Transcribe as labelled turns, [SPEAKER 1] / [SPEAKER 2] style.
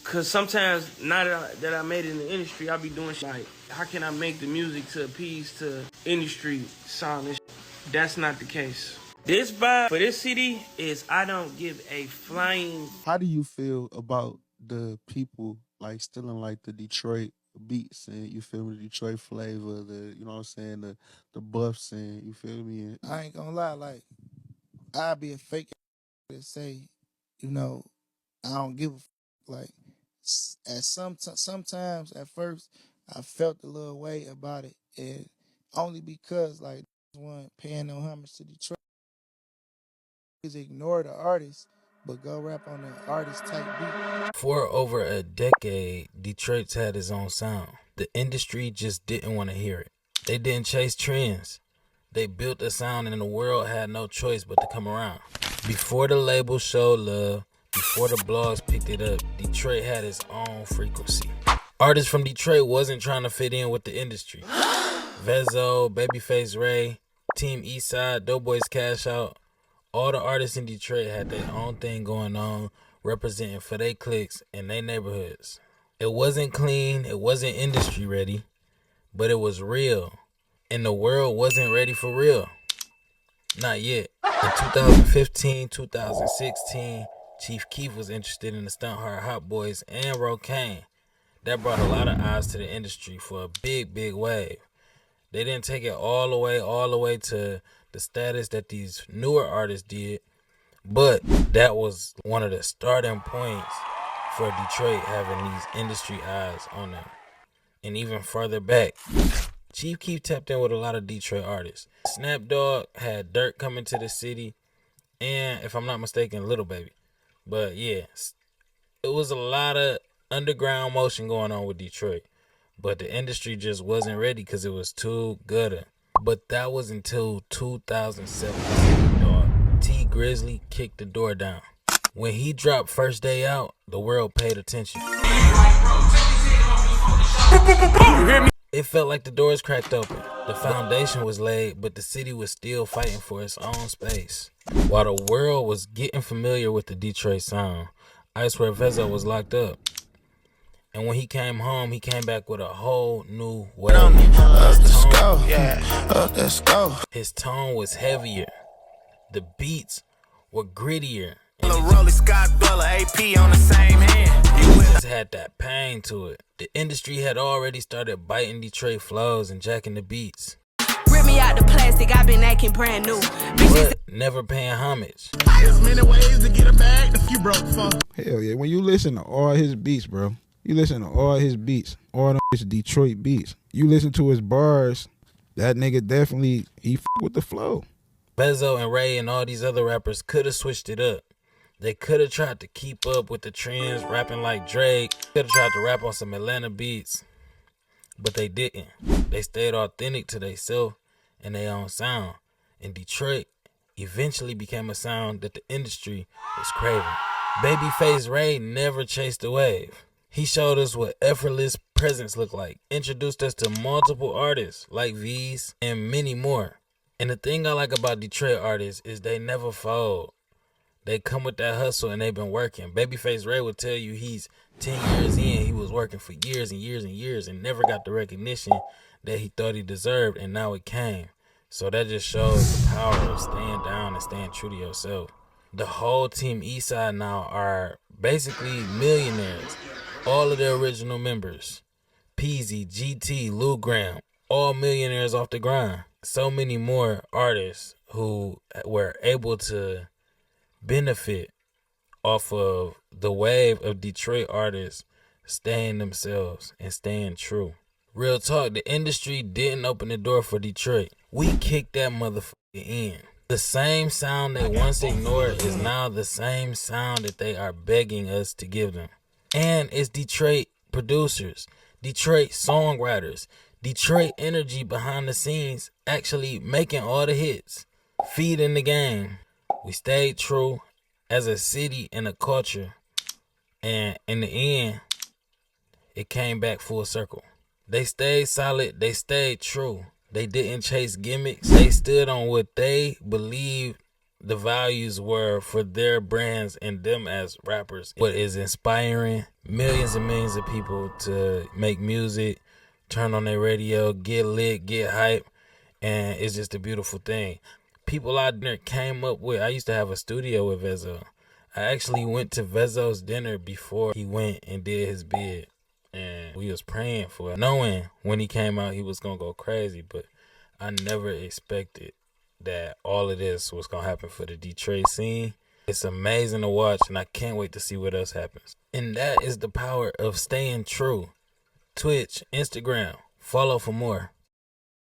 [SPEAKER 1] Cause sometimes now that I made it in the industry, I be doing shit like, how can I make the music to appease to industry sound and shit. That's not the case. This vibe for this CD is I don't give a flying.
[SPEAKER 2] How do you feel about the people like stealing like the Detroit beats and you feel me, the Detroit flavor, the you know what I'm saying, the buffs and you feel me? And
[SPEAKER 3] I ain't gonna lie, like I'd be a fake to say, you know, I don't give a like. At sometimes at first I felt a little way about it, and only because like one paying no homage to Detroit is ignore the artist, but go rap on the artist type beat.
[SPEAKER 4] For over a decade, Detroit's had its own sound. The industry just didn't want to hear it. They didn't chase trends. They built a sound and the world had no choice but to come around. Before the label showed love, before the blogs picked it up, Detroit had its own frequency. Artists from Detroit wasn't trying to fit in with the industry. Vezzo, Babyface Ray, Team Eastside, Doughboys Cash Out, all the artists in Detroit had their own thing going on, representing for their cliques and their neighborhoods. It wasn't clean, it wasn't industry ready, but it was real. And the world wasn't ready for real. Not yet. In 2015, 2016, Chief Keef was interested in the Stunt Hard Hot Boys and Rocaine. That brought a lot of eyes to the industry for a big, big wave. They didn't take it all the way to the status that these newer artists did, but that was one of the starting points for Detroit having these industry eyes on them. And even further back, Chief Keef tapped in with a lot of Detroit artists. Snap Dogg had Dirt coming to the city, and if I'm not mistaken, Little Baby. But yeah, it was a lot of underground motion going on with Detroit, but the industry just wasn't ready because it was too gutter. But that was until 2017, dog. T Grizzly kicked the door down. When he dropped First Day Out, the world paid attention. It felt like the doors cracked open. The foundation was laid, but the city was still fighting for its own space. While the world was getting familiar with the Detroit sound, I swear Vezzo was locked up. And when he came home, he came back with a whole new way. His tone was heavier. The beats were grittier. And it just had that pain to it. The industry had already started biting Detroit flows and jacking the beats.
[SPEAKER 5] Rip me out the plastic, I've been acting brand new.
[SPEAKER 4] But never paying homage.
[SPEAKER 3] There's many ways to get a bag if you broke for.
[SPEAKER 6] Hell yeah, when you listen to all his beats, bro. You listen to all his beats, all them Detroit beats. You listen to his bars, that nigga definitely, he f with the flow.
[SPEAKER 4] Vezzo and Ray and all these other rappers could have switched it up. They could have tried to keep up with the trends, rapping like Drake. Could have tried to rap on some Atlanta beats, but they didn't. They stayed authentic to themselves and their own sound. And Detroit eventually became a sound that the industry was craving. Babyface Ray never chased the wave. He showed us what effortless presence looked like, introduced us to multiple artists like V's and many more. And the thing I like about Detroit artists is they never fold. They come with that hustle and they've been working. Babyface Ray will tell you he's 10 years in, he was working for years and years and years and never got the recognition that he thought he deserved, and now it came. So that just shows the power of staying down and staying true to yourself. The whole Team Eastside now are basically millionaires. All of the original members, Peasy, GT, Lou Graham, all millionaires off the grind. So many more artists who were able to benefit off of the wave of Detroit artists staying themselves and staying true. Real talk, the industry didn't open the door for Detroit. We kicked that motherfucker in. The same sound they once ignored is now the same sound that they are begging us to give them. And it's Detroit producers, Detroit songwriters, Detroit energy behind the scenes actually making all the hits, feeding the game. We stayed true as a city and a culture, and in the end, it came back full circle. They stayed solid, they stayed true. They didn't chase gimmicks. They stood on what they believed the values were for their brands and them as rappers. What is inspiring millions and millions of people to make music, turn on their radio, get lit, get hype, and it's just a beautiful thing. People out there came up with, I used to have a studio with Vezo. I actually went to Vezo's dinner before he went and did his bid. And we was praying for it, knowing when he came out he was gonna go crazy, but I never expected that all of this was gonna happen for the Detroit scene. It's amazing to watch, and I can't wait to see what else happens. And that is the power of staying true. Twitch, Instagram, follow for more.